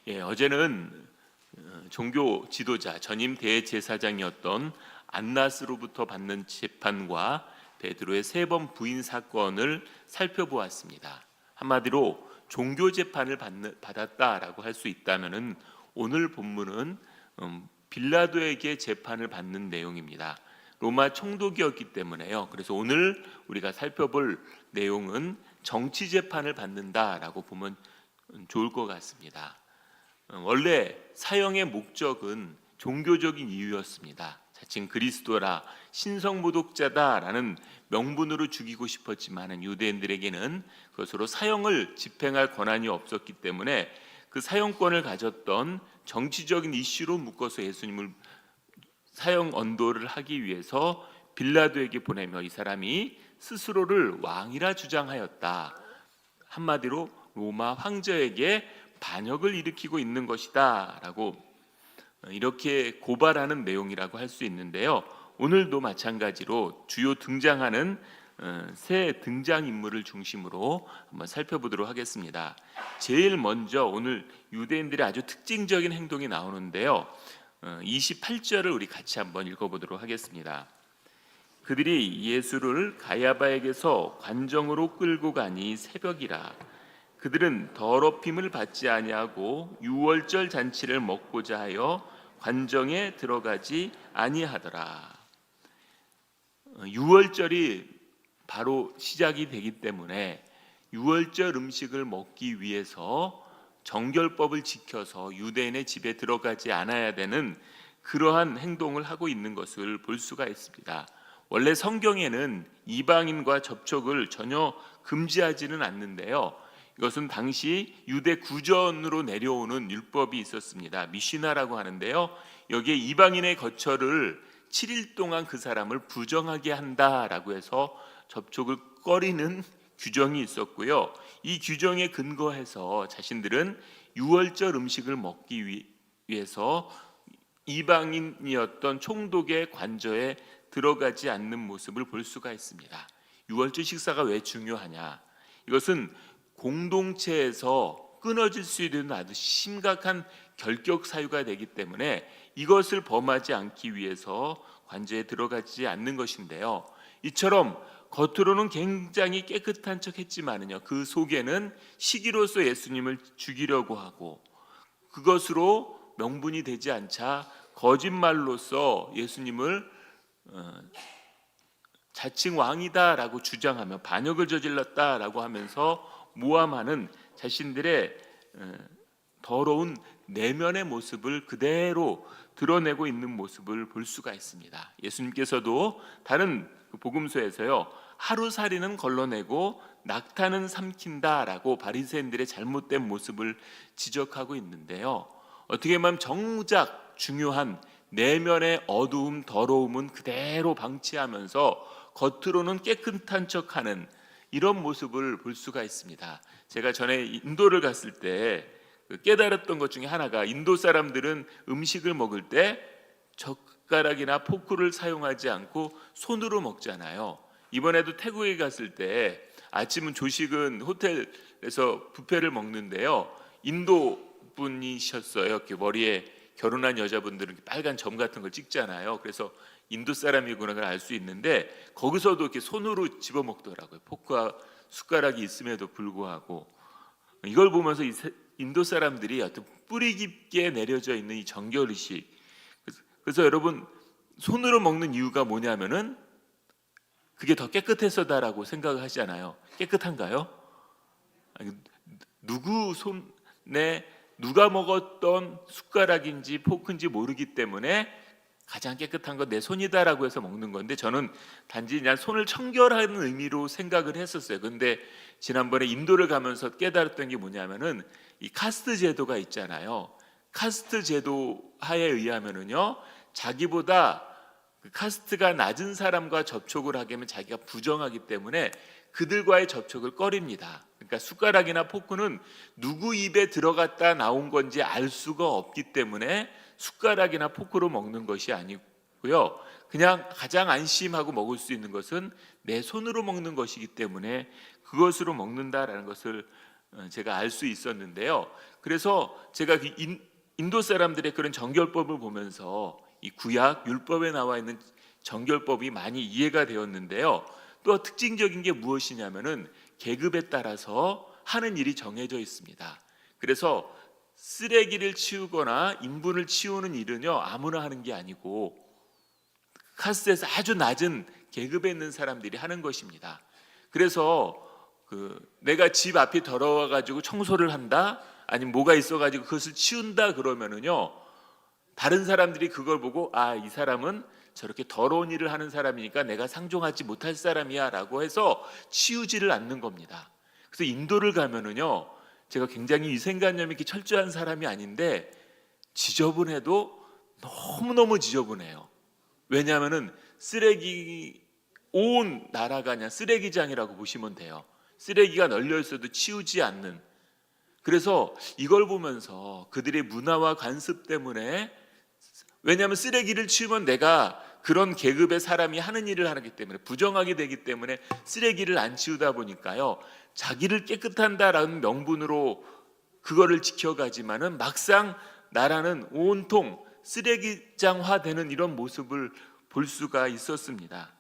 어제는 종교 지도자 전임 대제사장이었던 안나스로부터 받는 재판과 베드로의 3번 부인 사건을 살펴보았습니다. 한마디로 종교 재판을 받았다라고 할 수 있다면은 오늘 본문은 빌라도에게 재판을 받는 내용입니다. 로마 총독이었기 때문에요. 그래서 오늘 우리가 살펴볼 내용은 정치 재판을 받는다라고 보면 좋을 것 같습니다. 원래 사형의 목적은 종교적인 이유였습니다. 자칭 그리스도라 신성모독자다라는 명분으로 죽이고 싶었지만 유대인들에게는 그것으로 사형을 집행할 권한이 없었기 때문에 그 사형권을 가졌던 정치적인 이슈로 묶어서 예수님을 사형 언도를 하기 위해서 빌라도에게 보내며 이 사람이 스스로를 왕이라 주장하였다. 한마디로 로마 황제에게 반역을 일으키고 있는 것이다 라고 이렇게 고발하는 내용이라고 할 수 있는데요. 오늘도 마찬가지로 주요 등장하는 세 등장인물을 중심으로 한번 살펴보도록 하겠습니다. 제일 먼저 오늘 유대인들의 아주 특징적인 행동이 나오는데요. 28절을 우리 같이 한번 읽어보도록 하겠습니다. 그들이 예수를 가야바에게서 관정으로 끌고 가니 새벽이라. 그들은 더럽힘을 받지 아니하고 유월절 잔치를 먹고자 하여 관정에 들어가지 아니하더라. 유월절이 바로 시작이 되기 때문에 유월절 음식을 먹기 위해서 정결법을 지켜서 유대인의 집에 들어가지 않아야 되는 그러한 행동을 하고 있는 것을 볼 수가 있습니다. 원래 성경에는 이방인과 접촉을 전혀 금지하지는 않는데요. 이것은 당시 유대 구전으로 내려오는 율법이 있었습니다. 미시나라고 하는데요. 여기에 이방인의 거처를 7일 동안 그 사람을 부정하게 한다라고 해서 접촉을 꺼리는 규정이 있었고요. 이 규정에 근거해서 자신들은 유월절 음식을 먹기 위해서 이방인이었던 총독의 관저에 들어가지 않는 모습을 볼 수가 있습니다. 유월절 식사가 왜 중요하냐? 이것은 공동체에서 끊어질 수 있는 아주 심각한 결격 사유가 되기 때문에 이것을 범하지 않기 위해서 관저에 들어가지 않는 것인데요. 이처럼 겉으로는 굉장히 깨끗한 척 했지만은요, 그 속에는 시기로서 예수님을 죽이려고 하고 그것으로 명분이 되지 않자 거짓말로서 예수님을 자칭 왕이다라고 주장하며 반역을 저질렀다라고 하면서 모함하는 자신들의 더러운 내면의 모습을 그대로 드러내고 있는 모습을 볼 수가 있습니다. 예수님께서도 다른 복음서에서요, 하루살이는 걸러내고 낙타는 삼킨다라고 바리새인들의 잘못된 모습을 지적하고 있는데요. 어떻게 보면 정작 중요한 내면의 어두움, 더러움은 그대로 방치하면서 겉으로는 깨끗한 척하는 이런 모습을 볼 수가 있습니다. 제가 전에 인도를 갔을 때 깨달았던 것 중에 하나가 인도 사람들은 음식을 먹을 때 젓가락이나 포크를 사용하지 않고 손으로 먹잖아요. 이번에도 태국에 갔을 때 아침은 조식은 호텔에서 뷔페를 먹는데요. 인도 분이셨어요. 이렇게 머리에 결혼한 여자분들은 빨간 점 같은 걸 찍잖아요. 그래서 인도 사람이구나 걸 알 수 있는데 거기서도 이렇게 손으로 집어 먹더라고요. 포크와 숟가락이 있음에도 불구하고 이걸 보면서 인도 사람들이 어떤 뿌리 깊게 내려져 있는 이 정결의식. 그래서 여러분 손으로 먹는 이유가 뭐냐면은 그게 더 깨끗해서다라고 생각을 하시잖아요. 깨끗한가요? 아니, 누구 손에 누가 먹었던 숟가락인지 포크인지 모르기 때문에 가장 깨끗한 건 내 손이다라고 해서 먹는 건데 저는 단지 그냥 손을 청결하는 의미로 생각을 했었어요. 근데 지난번에 인도를 가면서 깨달았던 게 뭐냐면은 이 카스트 제도가 있잖아요. 카스트 제도 하에 의하면은요, 자기보다 그 카스트가 낮은 사람과 접촉을 하게 하면 자기가 부정하기 때문에 그들과의 접촉을 꺼립니다. 그러니까 숟가락이나 포크는 누구 입에 들어갔다 나온 건지 알 수가 없기 때문에 숟가락이나 포크로 먹는 것이 아니고요. 그냥 가장 안심하고 먹을 수 있는 것은 내 손으로 먹는 것이기 때문에 그것으로 먹는다라는 것을 제가 알 수 있었는데요. 그래서 제가 그 인도 사람들의 그런 정결법을 보면서 이 구약 율법에 나와 있는 정결법이 많이 이해가 되었는데요. 또 특징적인 게 무엇이냐면은 계급에 따라서 하는 일이 정해져 있습니다. 그래서 쓰레기를 치우거나 인분을 치우는 일은요 아무나 하는 게 아니고 카스트에서 아주 낮은 계급에 있는 사람들이 하는 것입니다. 그래서 내가 집 앞이 더러워 가지고 청소를 한다, 아니면 뭐가 있어 가지고 그것을 치운다 그러면은요 다른 사람들이 그걸 보고 이 사람은 저렇게 더러운 일을 하는 사람이니까 내가 상종하지 못할 사람이야 라고 해서 치우지를 않는 겁니다. 그래서 인도를 가면은요 제가 굉장히 위생관념이 이렇게 철저한 사람이 아닌데 지저분해도 너무너무 지저분해요. 왜냐하면은 쓰레기 온 나라가 그냥 쓰레기장이라고 보시면 돼요. 쓰레기가 널려 있어도 치우지 않는. 그래서 이걸 보면서 그들의 문화와 관습 때문에, 왜냐하면 쓰레기를 치우면 내가 그런 계급의 사람이 하는 일을 하기 때문에 부정하게 되기 때문에 쓰레기를 안 치우다 보니까요 자기를 깨끗한다라는 명분으로 그거를 지켜가지만은 막상 나라는 온통 쓰레기장화되는 이런 모습을 볼 수가 있었습니다.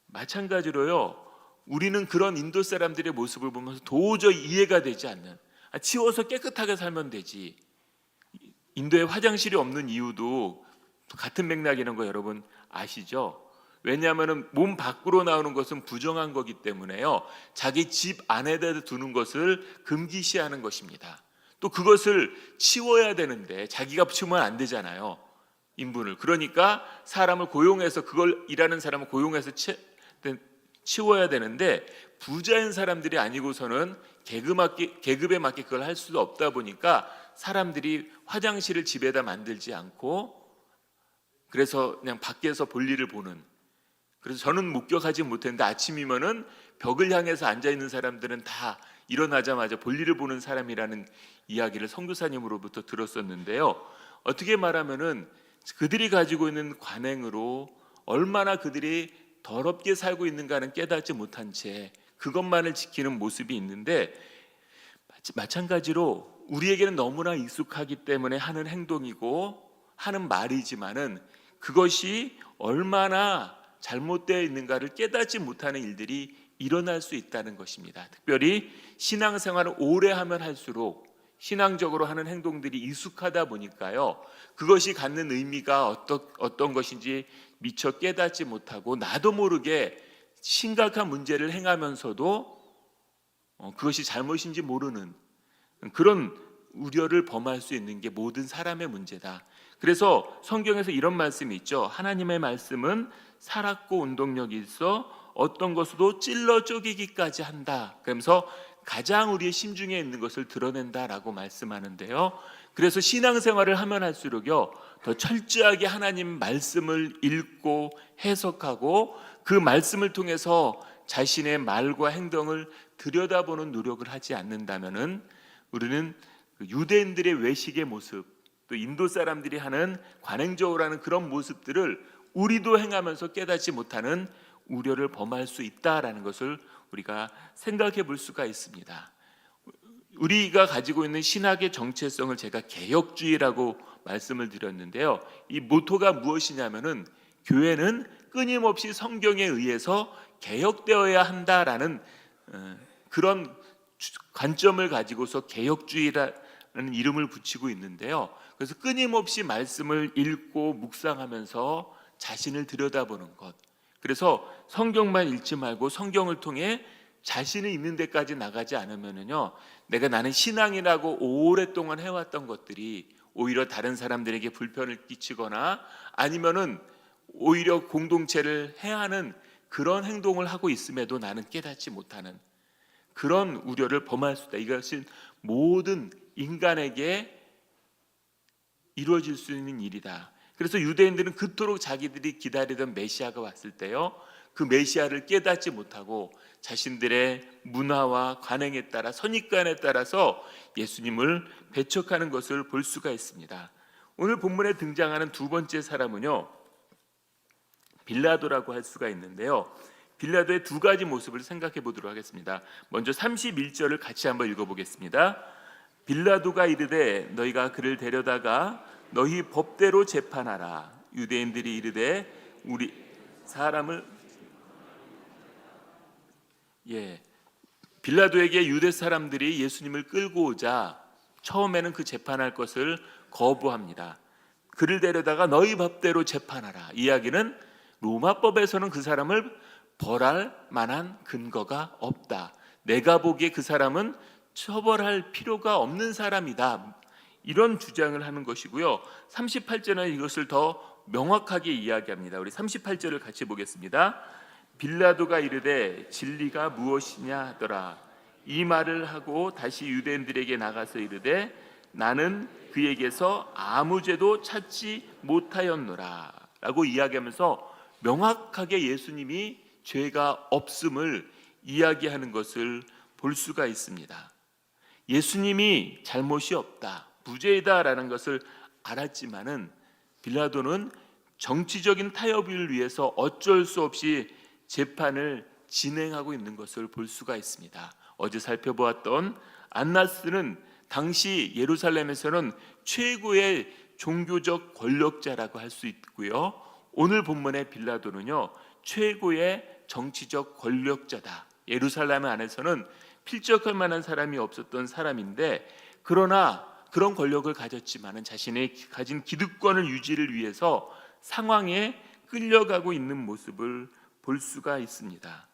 마찬가지로요 우리는 그런 인도 사람들의 모습을 보면서 도저히 이해가 되지 않는, 치워서 깨끗하게 살면 되지. 인도에 화장실이 없는 이유도 같은 맥락이라는 거 여러분 아시죠? 왜냐하면 몸 밖으로 나오는 것은 부정한 거기 때문에요 자기 집 안에다 두는 것을 금기시하는 것입니다. 또 그것을 치워야 되는데 자기가 치우면 안 되잖아요, 인분을. 그러니까 사람을 고용해서, 그걸 일하는 사람을 고용해서 치워야 되는데 부자인 사람들이 아니고서는 계급에 맞게 그걸 할 수도 없다 보니까 사람들이 화장실을 집에다 만들지 않고 그래서 그냥 밖에서 볼일을 보는. 그래서 저는 목격하지 못했는데 아침이면은 벽을 향해서 앉아 있는 사람들은 다 일어나자마자 볼일을 보는 사람이라는 이야기를 선교사님으로부터 들었었는데요. 어떻게 말하면은 그들이 가지고 있는 관행으로 얼마나 그들이 더럽게 살고 있는가는 깨닫지 못한 채 그것만을 지키는 모습이 있는데, 마찬가지로 우리에게는 너무나 익숙하기 때문에 하는 행동이고 하는 말이지만은 그것이 얼마나 잘못되어 있는가를 깨닫지 못하는 일들이 일어날 수 있다는 것입니다. 특별히 신앙생활을 오래 하면 할수록 신앙적으로 하는 행동들이 익숙하다 보니까요 그것이 갖는 의미가 어떤 것인지 미처 깨닫지 못하고 나도 모르게 심각한 문제를 행하면서도 그것이 잘못인지 모르는 그런 우려를 범할 수 있는 게 모든 사람의 문제다. 그래서 성경에서 이런 말씀이 있죠. 하나님의 말씀은 살았고 운동력이 있어 어떤 것으로 찔러 쪼개기까지 한다. 그러면서 가장 우리의 심중에 있는 것을 드러낸다라고 말씀하는데요. 그래서 신앙생활을 하면 할수록요 더 철저하게 하나님 말씀을 읽고 해석하고 그 말씀을 통해서 자신의 말과 행동을 들여다보는 노력을 하지 않는다면은 우리는 유대인들의 외식의 모습, 또 인도 사람들이 하는 관행적으로 하는 그런 모습들을 우리도 행하면서 깨닫지 못하는 우려를 범할 수 있다라는 것을 우리가 생각해 볼 수가 있습니다. 우리가 가지고 있는 신학의 정체성을 제가 개혁주의라고 말씀을 드렸는데요. 이 모토가 무엇이냐면은 교회는 끊임없이 성경에 의해서 개혁되어야 한다라는 그런 관점을 가지고서 개혁주의라는 이름을 붙이고 있는데요. 그래서 끊임없이 말씀을 읽고 묵상하면서 자신을 들여다보는 것. 그래서 성경만 읽지 말고 성경을 통해 자신을 있는 데까지 나가지 않으면은요, 나는 신앙이라고 오랫동안 해왔던 것들이 오히려 다른 사람들에게 불편을 끼치거나 아니면은 오히려 공동체를 해하는 그런 행동을 하고 있음에도 나는 깨닫지 못하는 그런 우려를 범할 수 있다. 이것은 모든 인간에게 이루어질 수 있는 일이다. 그래서 유대인들은 그토록 자기들이 기다리던 메시아가 왔을 때요, 그 메시아를 깨닫지 못하고 자신들의 문화와 관행에 따라, 선입관에 따라서 예수님을 배척하는 것을 볼 수가 있습니다. 오늘 본문에 등장하는 두 번째 사람은요, 빌라도라고 할 수가 있는데요. 빌라도의 두 가지 모습을 생각해 보도록 하겠습니다. 먼저 31절을 같이 한번 읽어보겠습니다. 빌라도가 이르되 너희가 그를 데려다가 너희 법대로 재판하라. 유대인들이 이르되 우리 사람을 빌라도에게 유대 사람들이 예수님을 끌고 오자 처음에는 그 재판할 것을 거부합니다. 그를 데려다가 너희 법대로 재판하라. 이야기는 로마법에서는 그 사람을 벌할 만한 근거가 없다. 내가 보기에 그 사람은 처벌할 필요가 없는 사람이다. 이런 주장을 하는 것이고요. 38절은 이것을 더 명확하게 이야기합니다. 우리 38절을 같이 보겠습니다. 빌라도가 이르되 진리가 무엇이냐 하더라. 이 말을 하고 다시 유대인들에게 나가서 이르되 나는 그에게서 아무 죄도 찾지 못하였노라 라고 이야기하면서 명확하게 예수님이 죄가 없음을 이야기하는 것을 볼 수가 있습니다. 예수님이 잘못이 없다, 무죄이다라는 것을 알았지만은 빌라도는 정치적인 타협을 위해서 어쩔 수 없이 재판을 진행하고 있는 것을 볼 수가 있습니다. 어제 살펴보았던 안나스는 당시 예루살렘에서는 최고의 종교적 권력자라고 할 수 있고요. 오늘 본문의 빌라도는요, 최고의 정치적 권력자다. 예루살렘 안에서는 필적할 만한 사람이 없었던 사람인데, 그러나 그런 권력을 가졌지만은 자신의 가진 기득권을 유지를 위해서 상황에 끌려가고 있는 모습을 볼 수가 있습니다.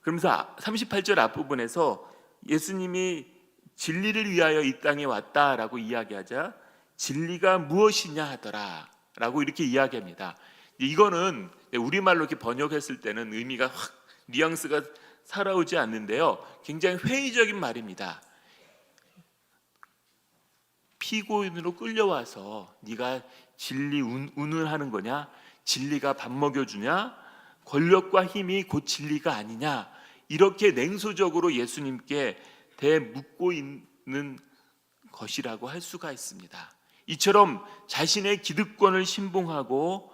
그러면서 38절 앞부분에서 예수님이 진리를 위하여 이 땅에 왔다라고 이야기하자 진리가 무엇이냐 하더라 라고 이렇게 이야기합니다. 이거는 우리말로 이렇게 번역했을 때는 의미가 확 뉘앙스가 살아오지 않는데요, 굉장히 회의적인 말입니다. 피고인으로 끌려와서 네가 진리 운운하는 거냐? 진리가 밥 먹여주냐? 권력과 힘이 곧 진리가 아니냐? 이렇게 냉소적으로 예수님께 대묻고 있는 것이라고 할 수가 있습니다. 이처럼 자신의 기득권을 신봉하고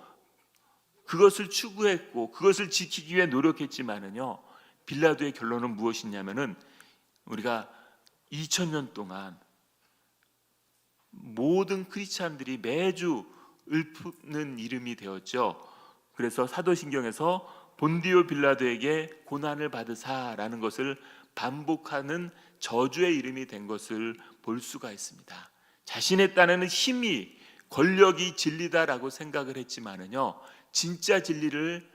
그것을 추구했고 그것을 지키기 위해 노력했지만은요, 빌라도의 결론은 무엇이냐면은 우리가 2000년 동안 모든 크리스찬들이 매주 읊는 이름이 되었죠. 그래서 사도신경에서 본디오 빌라도에게 고난을 받으사라는 것을 반복하는 저주의 이름이 된 것을 볼 수가 있습니다. 자신의 딴에는 힘이 권력이 진리다라고 생각을 했지만은요, 진짜 진리를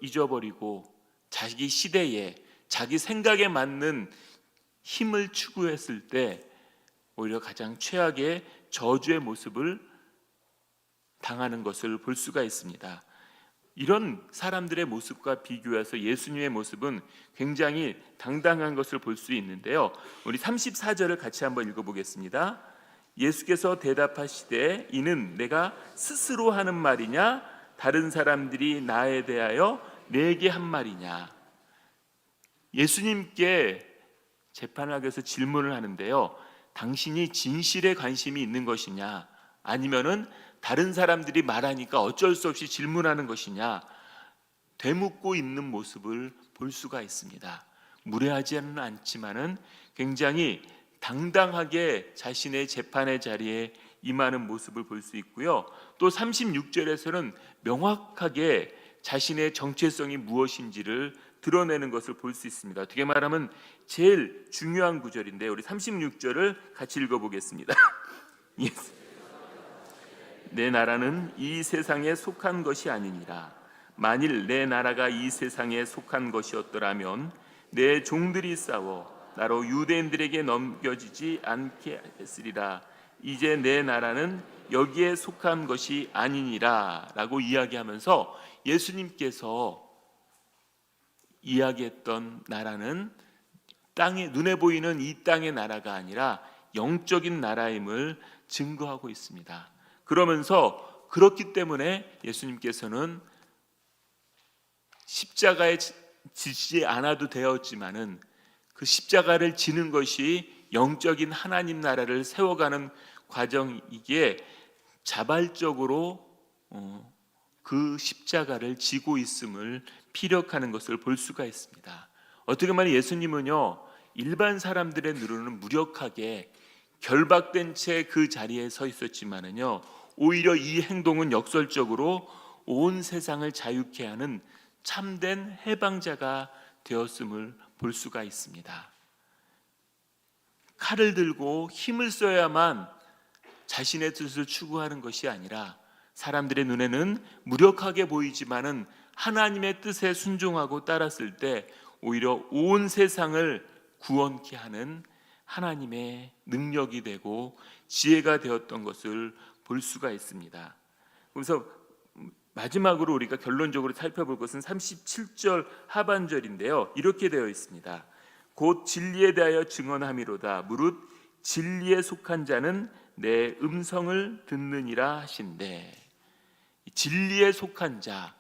잊어버리고 자기 시대에 자기 생각에 맞는 힘을 추구했을 때 오히려 가장 최악의 저주의 모습을 당하는 것을 볼 수가 있습니다. 이런 사람들의 모습과 비교해서 예수님의 모습은 굉장히 당당한 것을 볼 수 있는데요, 우리 34절을 같이 한번 읽어보겠습니다. 예수께서 대답하시되 이는 내가 스스로 하는 말이냐 다른 사람들이 나에 대하여 내게 한 말이냐. 예수님께 재판을 하기 위해서 질문을 하는데요, 당신이 진실에 관심이 있는 것이냐 아니면은 다른 사람들이 말하니까 어쩔 수 없이 질문하는 것이냐, 되묻고 있는 모습을 볼 수가 있습니다. 무례하지는 않지만은 굉장히 당당하게 자신의 재판의 자리에 임하는 모습을 볼 수 있고요. 또 36절에서는 명확하게 자신의 정체성이 무엇인지를 드러내는 것을 볼 수 있습니다. 어떻게 말하면 제일 중요한 구절인데 우리 36절을 같이 읽어보겠습니다. 내 나라는 이 세상에 속한 것이 아니니라. 만일 내 나라가 이 세상에 속한 것이었더라면 내 종들이 싸워 나로 유대인들에게 넘겨지지 않게 했으리라. 이제 내 나라는 여기에 속한 것이 아니니라 라고 이야기하면서 예수님께서 이야기했던 나라는 땅에 눈에 보이는 이 땅의 나라가 아니라 영적인 나라임을 증거하고 있습니다. 그러면서 그렇기 때문에 예수님께서는 십자가에 지지 않아도 되었지만은 그 십자가를 지는 것이 영적인 하나님 나라를 세워가는 과정이기에 자발적으로 그 십자가를 지고 있음을 피력하는 것을 볼 수가 있습니다. 어떻게 보면 예수님은요, 일반 사람들의 눈으로는 무력하게 결박된 채 그 자리에 서 있었지만은요, 오히려 이 행동은 역설적으로 온 세상을 자유케 하는 참된 해방자가 되었음을 볼 수가 있습니다. 칼을 들고 힘을 써야만 자신의 뜻을 추구하는 것이 아니라 사람들의 눈에는 무력하게 보이지만은 하나님의 뜻에 순종하고 따랐을 때 오히려 온 세상을 구원케 하는 하나님의 능력이 되고 지혜가 되었던 것을 볼 수가 있습니다. 그래서 마지막으로 우리가 결론적으로 살펴볼 것은 37절 하반절인데요. 이렇게 되어 있습니다. 곧 진리에 대하여 증언함이로다. 무릇 진리에 속한 자는 내 음성을 듣느니라 하신대. 진리에 속한 자,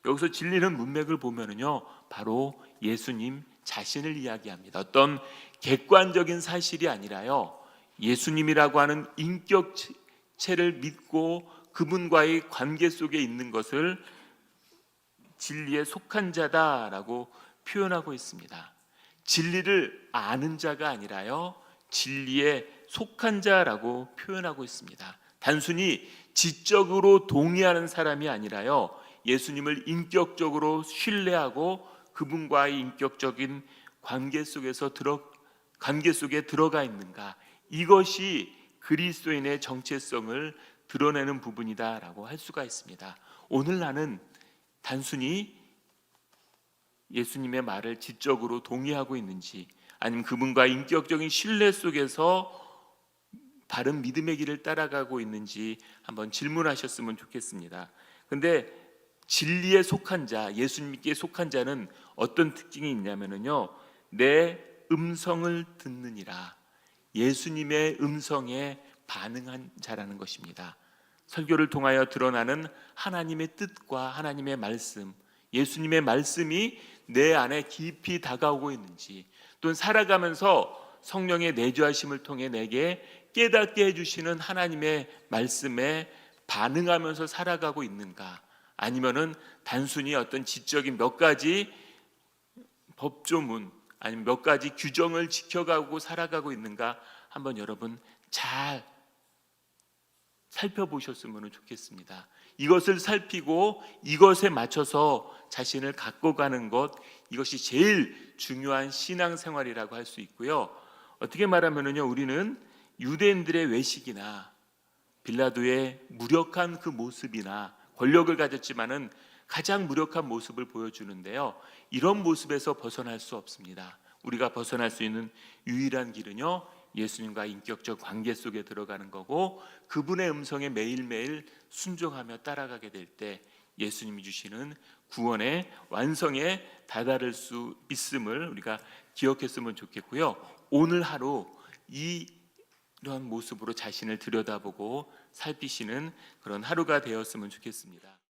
여기서 진리는 문맥을 보면은요, 바로 예수님 자신을 이야기합니다. 어떤 객관적인 사실이 아니라요, 예수님이라고 하는 인격체를 믿고 그분과의 관계 속에 있는 것을 진리에 속한 자다라고 표현하고 있습니다. 진리를 아는 자가 아니라요, 진리에 속한 자라고 표현하고 있습니다. 단순히 지적으로 동의하는 사람이 아니라요, 예수님을 인격적으로 신뢰하고 그분과의 인격적인 관계 속에 들어가 있는가, 이것이 그리스도인의 정체성을 드러내는 부분이다라고 할 수가 있습니다. 오늘 나는 단순히 예수님의 말을 지적으로 동의하고 있는지, 아니면 그분과 인격적인 신뢰 속에서 바른 믿음의 길을 따라가고 있는지 한번 질문하셨으면 좋겠습니다. 근데 진리에 속한 자, 예수님께 속한 자는 어떤 특징이 있냐면요, 내 음성을 듣느니라, 예수님의 음성에 반응한 자라는 것입니다. 설교를 통하여 드러나는 하나님의 뜻과 하나님의 말씀, 예수님의 말씀이 내 안에 깊이 다가오고 있는지, 또는 살아가면서 성령의 내주하심을 통해 내게 깨닫게 해주시는 하나님의 말씀에 반응하면서 살아가고 있는가, 아니면은 단순히 어떤 지적인 몇 가지 법조문, 아니면 몇 가지 규정을 지켜가고 살아가고 있는가, 한번 여러분 잘 살펴보셨으면 좋겠습니다. 이것을 살피고 이것에 맞춰서 자신을 갖고 가는 것, 이것이 제일 중요한 신앙생활이라고 할 수 있고요. 어떻게 말하면요, 우리는 유대인들의 외식이나 빌라도의 무력한 그 모습이나, 권력을 가졌지만은 가장 무력한 모습을 보여주는데요, 이런 모습에서 벗어날 수 없습니다. 우리가 벗어날 수 있는 유일한 길은요, 예수님과 인격적 관계 속에 들어가는 거고, 그분의 음성에 매일매일 순종하며 따라가게 될 때 예수님이 주시는 구원의 완성에 다다를 수 있음을 우리가 기억했으면 좋겠고요. 오늘 하루 이러한 모습으로 자신을 들여다보고 살피시는 그런 하루가 되었으면 좋겠습니다.